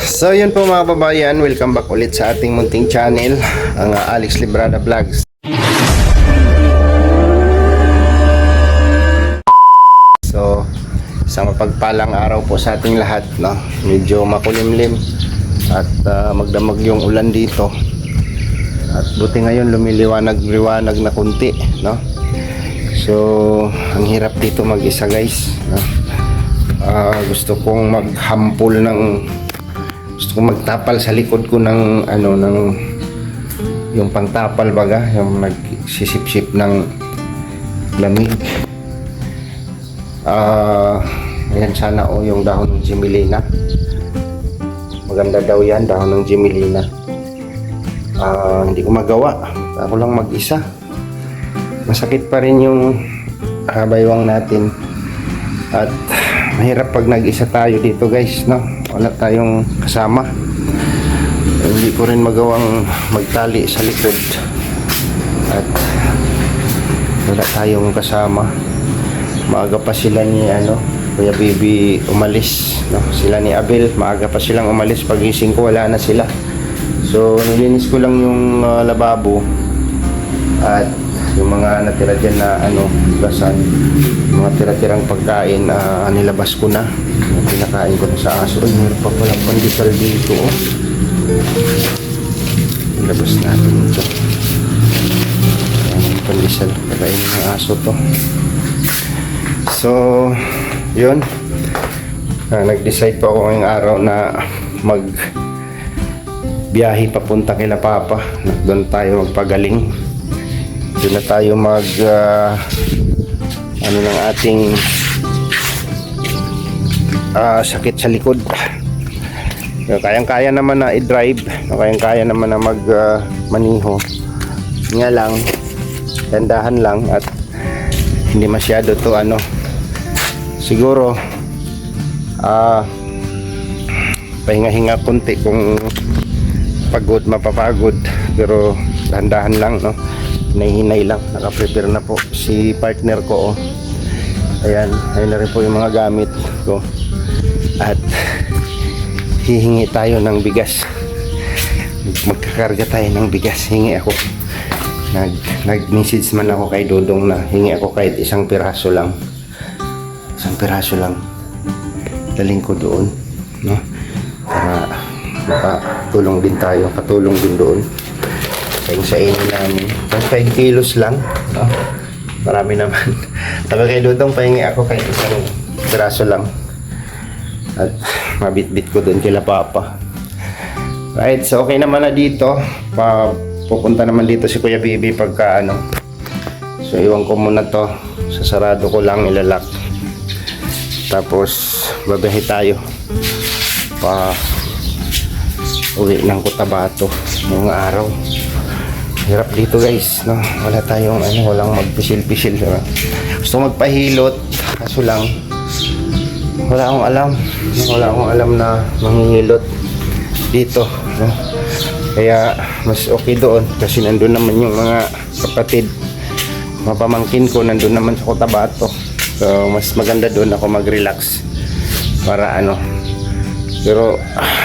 So yun po mga kababayan, welcome back ulit sa ating munting channel, ang Alex Librada Vlogs. So isang mapagpalang araw po sa ating lahat, no? Medyo makulimlim at magdamag yung ulan dito. At buti ngayon lumiliwanag-liwanag na kunti, no? So ang hirap dito mag-isa, guys, no? Gusto kong magtapal sa likod ko ng yung pangtapal baga, yung nagsisip-sip ng lamig. Ayan sana yung dahon ng Gemellina. Maganda daw yan, dahon ng Gemellina. Hindi ko magawa, ako lang mag-isa. Masakit pa rin yung baywang natin. At mahirap pag nag-isa tayo dito, guys, no? Wala tayong kasama. Hindi ko rin magawang magtali sa likod. At wala tayong kasama. Maaga pa sila ni Kuya Bibi umalis, no? Sila ni Abel, maaga pa silang umalis. Pagising ko wala na sila. So nilinis ko lang yung lababo at yung mga natira dyan na basan, mga tira-tirang pagkain, nilabas ko na, pinakain ko na sa aso. Ay, meron pa palang pandesal dito, oh. Nilabas natin ito. Ayan, pandesal, pagkain ng aso to. So yun, nag-decide po ako ngayong araw na biyahe papunta kila Papa. Doon tayo magpagaling. Doon na tayo ng ating sakit sa likod. Kayang-kaya naman na i-drive, kayang-kaya naman na maniho. Nga lang, dandahan lang at hindi masyado to siguro pahinga-hinga konti kung mapapagod, pero dahan-dahan lang, no? Hinay-hinay lang. Naka-prepare na po si partner ko, oh. Ayan na rin po yung mga gamit ko. At hihingi tayo ng bigas. Magkakarga tayo ng bigas. Hingi ako. Nag-message man ako kay Dodong na hingi ako kahit isang piraso lang. Isang piraso lang. Daling ko doon, no? Para makatulong din tayo. Katulong din doon sa inyo namin. 5 kilos lang, no? Marami naman. Sabi kay Dudong, pahingi ako kahit isang piraso lang at mabitbit ko doon kila Papa. Right, so okay naman na dito. Pupunta naman dito si Kuya Bibi pagka so iwan ko muna to, sasarado ko lang, ilalak, tapos babiyahe tayo uwi ng Cotabato ngayong araw. Hirap dito, guys, no? Wala tayong walang magpisil-pisil, diba? Gusto magpahilot, kaso lang wala akong alam na manghihilot dito, no? Kaya mas okay doon kasi nandun naman yung mga kapatid, mga pamangkin ko, nandun naman sa Cotabato. So mas maganda doon ako mag-relax para pero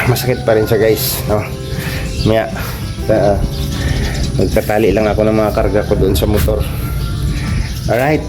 masakit pa rin siya, guys, no? Maya magtatali lang ako ng mga karga ko doon sa motor. Alright.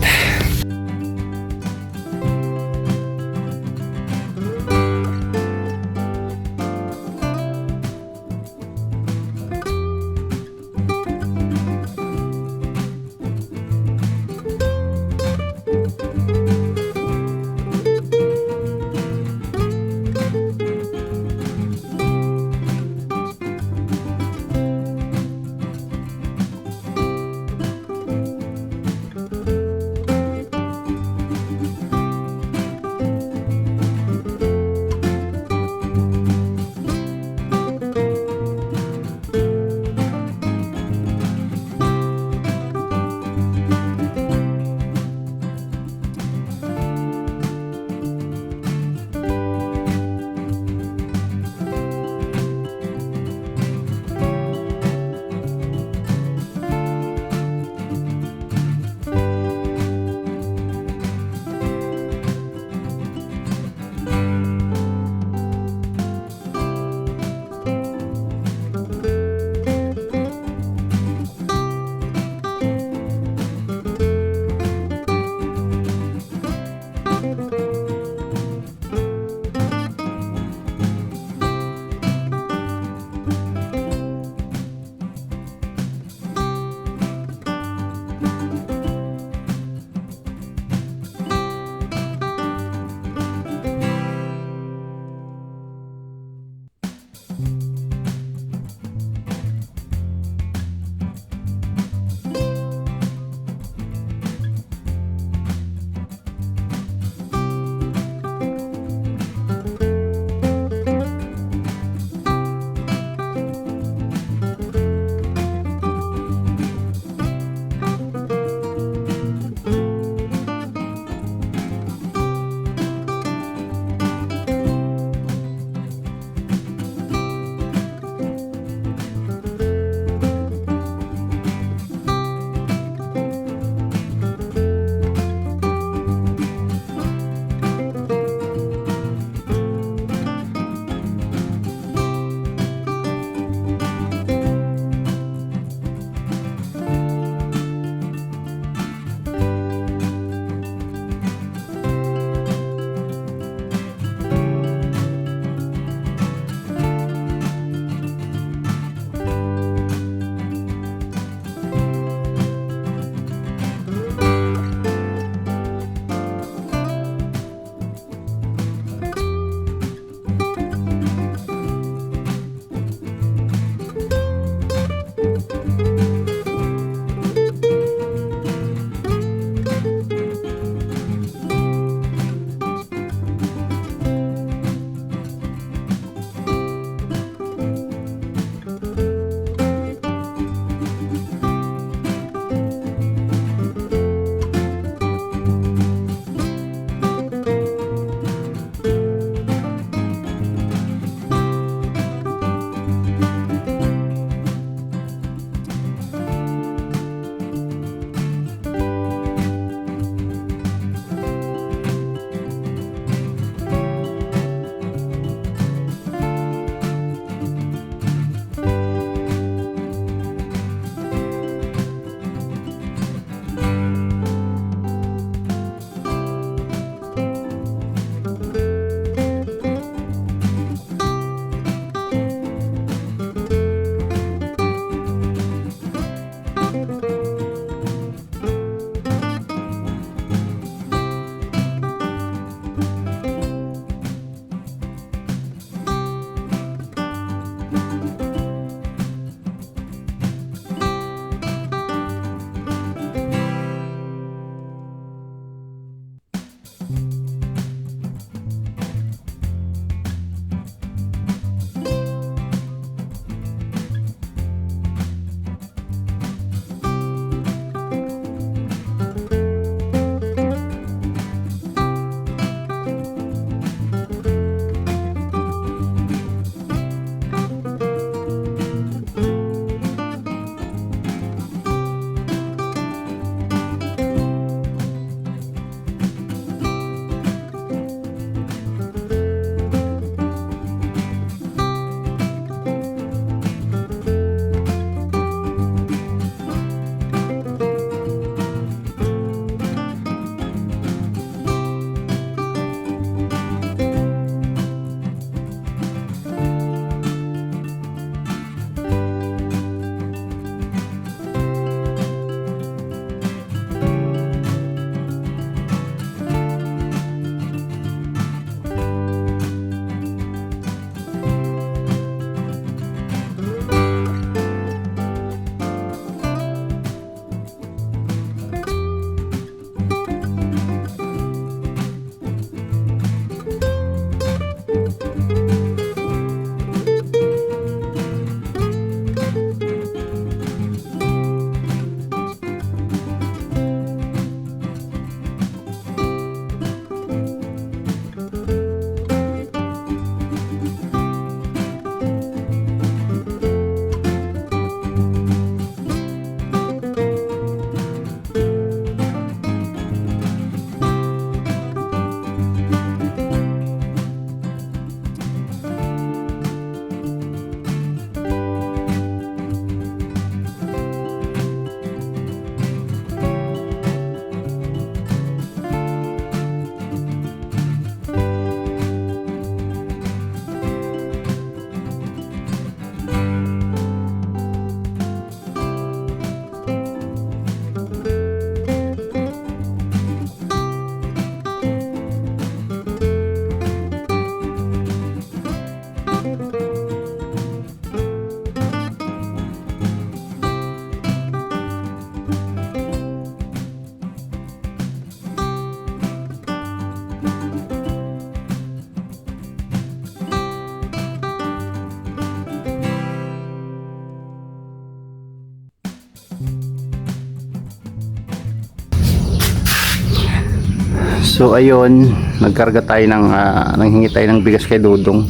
So ayun, nagkarga tayo nanghingi tayo ng bigas kay Dudong.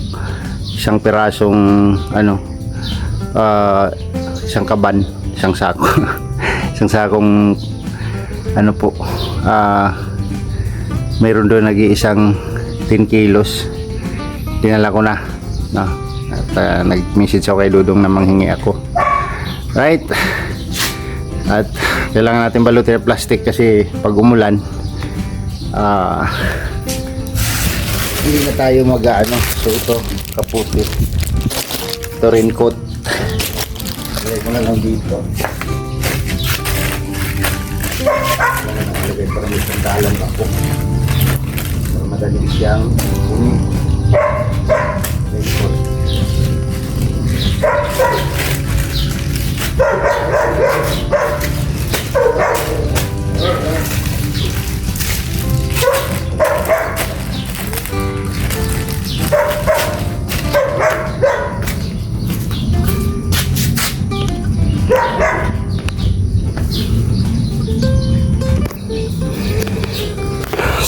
Isang pirasong isang kaban, isang sako. Isang sakong po, mayroon doon nag-iisang 10 kilos. Dinala ko na, no? At nag-message ako kay Dudong na manghingi ako. Right? At kailangan natin balutin ng plastic kasi pag umulan, hindi na tayo so ito kaputi, ito raincoat, lagay ko na lang dito, lagay para may sandalan ako para madaling siyang raincoat.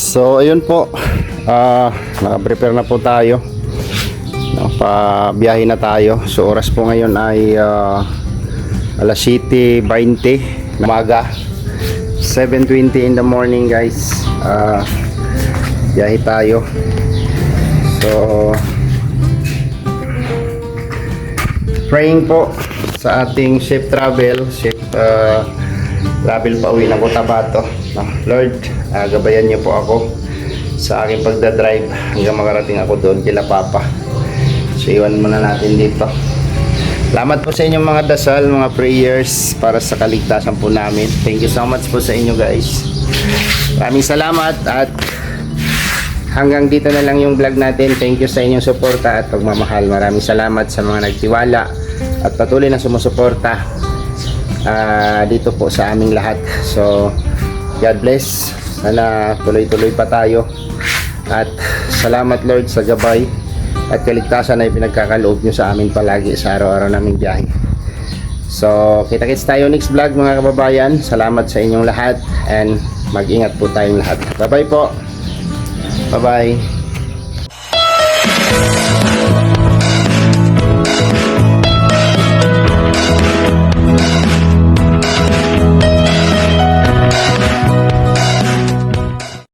So ayun po, naka-prepare na po tayo, pabiyahe na tayo. So oras po ngayon ay alas 7:20 ng umaga, 7:20 in the morning guys. Biyahe tayo. So praying po sa ating safe travel pa uwi ng Cotabato. Lord, gabayan niyo po ako sa aking pagdadrive hanggang makarating ako doon kila Papa. So iwan muna natin dito. Salamat po sa inyong mga dasal, mga prayers para sa kaligtasan po namin. Thank you so much po sa inyo guys. Maraming salamat at hanggang dito na lang yung vlog natin. Thank you sa inyong suporta at pagmamahal. Maraming salamat sa mga nagtiwala at patuloy na sumusuporta dito po sa aming lahat. So God bless. Sana tuloy-tuloy pa tayo. At salamat Lord sa gabay at kaligtasan na ipinagkakaloob nyo sa amin palagi sa araw-araw naming biyahe. So kita-kits tayo next vlog mga kababayan. Salamat sa inyong lahat and mag-ingat po tayong lahat. Bye bye po. Bye bye.